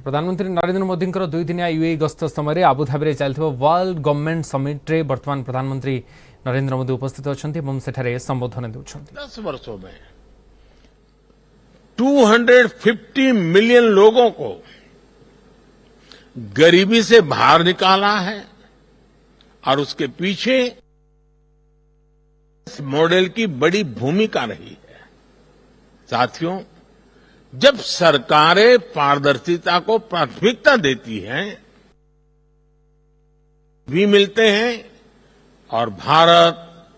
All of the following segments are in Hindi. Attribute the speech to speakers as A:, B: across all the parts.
A: प्रधानमंत्री नरेंद्र मोदी दुई दिनिया यूएई गस्त समय आबुधाबी चलता वर्ल्ड गवर्नमेंट समिट रे वर्तमान प्रधानमंत्री नरेंद्र मोदी उपस्थित अच्छा संबोधन देउछन्ति।
B: 10 वर्षों में 250 मिलियन लोगों को गरीबी से बाहर निकाला है और उसके पीछे इस मॉडल की बड़ी भूमिका रही है। साथियों, जब सरकारें पारदर्शिता को प्राथमिकता देती हैं भी मिलते हैं और भारत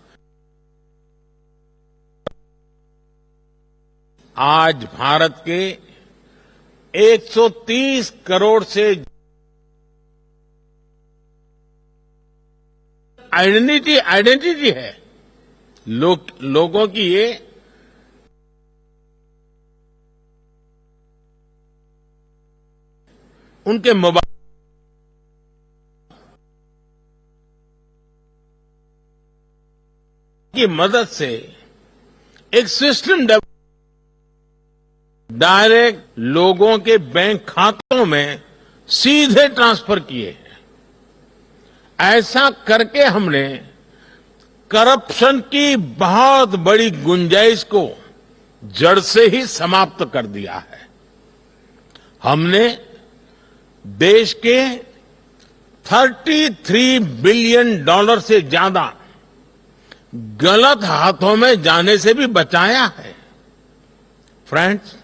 B: आज भारत के 130 करोड़ से आइडेंटिटी है लोगों की ये उनके मोबाइल की मदद से एक सिस्टम डायरेक्ट लोगों के बैंक खातों में सीधे ट्रांसफर किए हैं। ऐसा करके हमने करप्शन की बहुत बड़ी गुंजाइश को जड़ से ही समाप्त कर दिया है। हमने देश के 33 बिलियन डॉलर से ज्यादा गलत हाथों में जाने से भी बचाया है। फ्रेंड्स,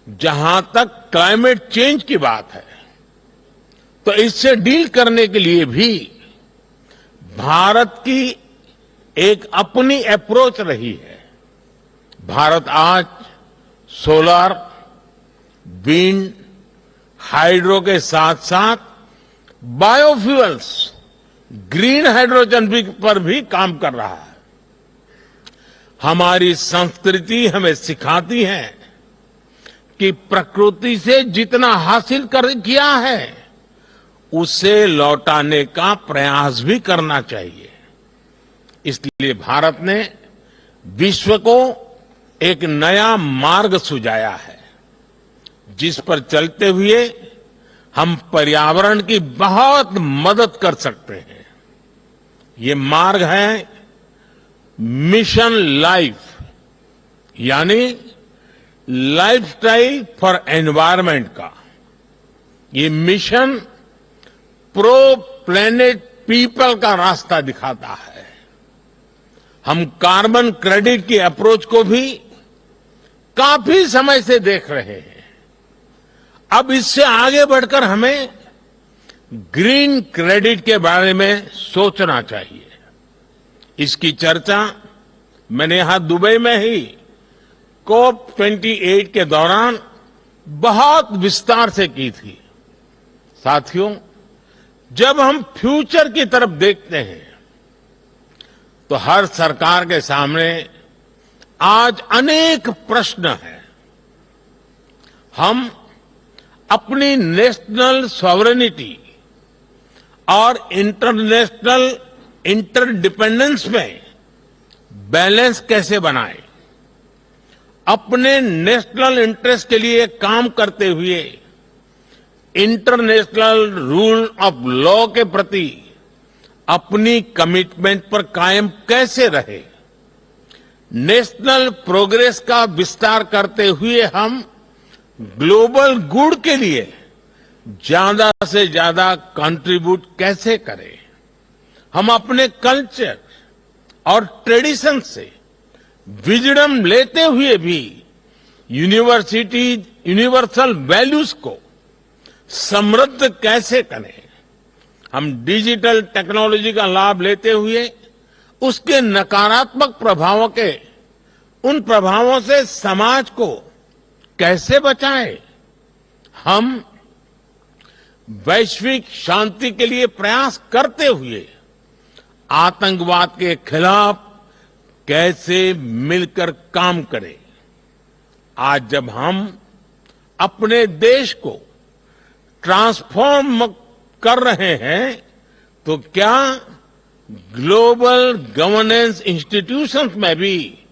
B: जहां तक क्लाइमेट चेंज की बात है तो इससे डील करने के लिए भी भारत की एक अपनी अप्रोच रही है। भारत आज सोलर, विंड, हाइड्रो के साथ साथ बायोफ्यूल्स, ग्रीन हाइड्रोजन पर भी काम कर रहा है। हमारी संस्कृति हमें सिखाती है कि प्रकृति से जितना हासिल किया है उसे लौटाने का प्रयास भी करना चाहिए। इसलिए भारत ने विश्व को एक नया मार्ग सुझाया है जिस पर चलते हुए हम पर्यावरण की बहुत मदद कर सकते हैं। ये मार्ग है मिशन लाइफ, यानी लाइफस्टाइल फॉर एनवायरमेंट का। ये मिशन प्रो प्लेनेट पीपल का रास्ता दिखाता है। हम कार्बन क्रेडिट की अप्रोच को भी काफी समय से देख रहे हैं। अब इससे आगे बढ़कर हमें ग्रीन क्रेडिट के बारे में सोचना चाहिए। इसकी चर्चा मैंने यहां दुबई में ही COP28 के दौरान बहुत विस्तार से की थी। साथियों, जब हम फ्यूचर की तरफ देखते हैं तो हर सरकार के सामने आज अनेक प्रश्न हैं। हम अपनी नेशनल सॉवरेनिटी और इंटरनेशनल इंटरडिपेंडेंस में बैलेंस कैसे बनाएं? अपने नेशनल इंटरेस्ट के लिए काम करते हुए इंटरनेशनल रूल ऑफ लॉ के प्रति अपनी कमिटमेंट पर कायम कैसे रहे? नेशनल प्रोग्रेस का विस्तार करते हुए हम ग्लोबल गुड के लिए ज्यादा से ज्यादा कंट्रीब्यूट कैसे करें? हम अपने कल्चर और ट्रेडिशन से विजडम लेते हुए भी यूनिवर्सल वैल्यूज को समृद्ध कैसे करें? हम डिजिटल टेक्नोलॉजी का लाभ लेते हुए उसके नकारात्मक उन प्रभावों से समाज को कैसे बचाएं? हम वैश्विक शांति के लिए प्रयास करते हुए आतंकवाद के खिलाफ कैसे मिलकर काम करें? आज जब हम अपने देश को ट्रांसफॉर्म कर रहे हैं तो क्या ग्लोबल गवर्नेंस इंस्टीट्यूशंस में भी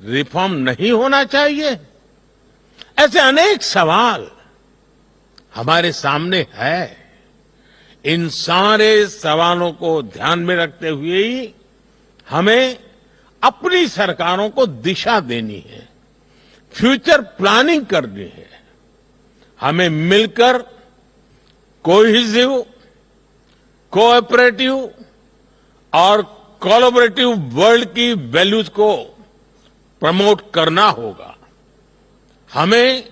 B: रिफॉर्म नहीं होना चाहिए? ऐसे अनेक सवाल हमारे सामने है। इन सारे सवालों को ध्यान में रखते हुए ही हमें अपनी सरकारों को दिशा देनी है, फ्यूचर प्लानिंग करनी है। हमें मिलकर कोहेसिव, कोऑपरेटिव और कोलैबोरेटिव वर्ल्ड की वैल्यूज को प्रमोट करना होगा। हमें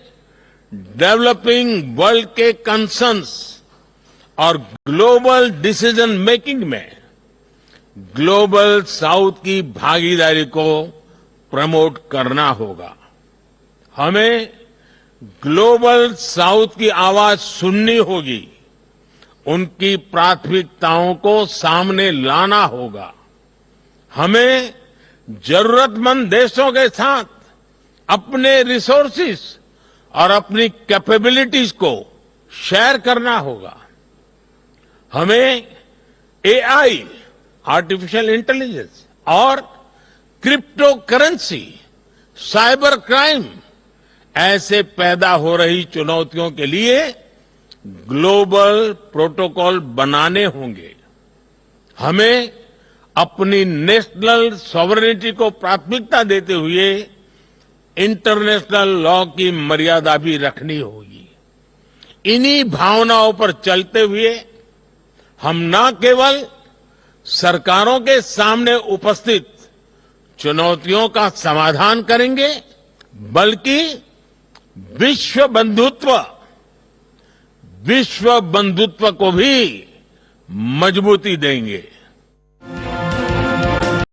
B: डेवलपिंग वर्ल्ड के कंसर्न्स और ग्लोबल डिसीजन मेकिंग में ग्लोबल साउथ की भागीदारी को प्रमोट करना होगा। हमें ग्लोबल साउथ की आवाज सुननी होगी, उनकी प्राथमिकताओं को सामने लाना होगा। हमें जरूरतमंद देशों के साथ अपने रिसोर्सेस और अपनी कैपेबिलिटीज को शेयर करना होगा। हमें एआई, आर्टिफिशियल इंटेलिजेंस और क्रिप्टो करेंसी, साइबर क्राइम ऐसे पैदा हो रही चुनौतियों के लिए ग्लोबल प्रोटोकॉल बनाने होंगे। हमें अपनी नेशनल सॉवरेनिटी को प्राथमिकता देते हुए इंटरनेशनल लॉ की मर्यादा भी रखनी होगी। इन्हीं भावनाओं पर चलते हुए हम न केवल सरकारों के सामने उपस्थित चुनौतियों का समाधान करेंगे, बल्कि विश्व बंधुत्व को भी मजबूती देंगे।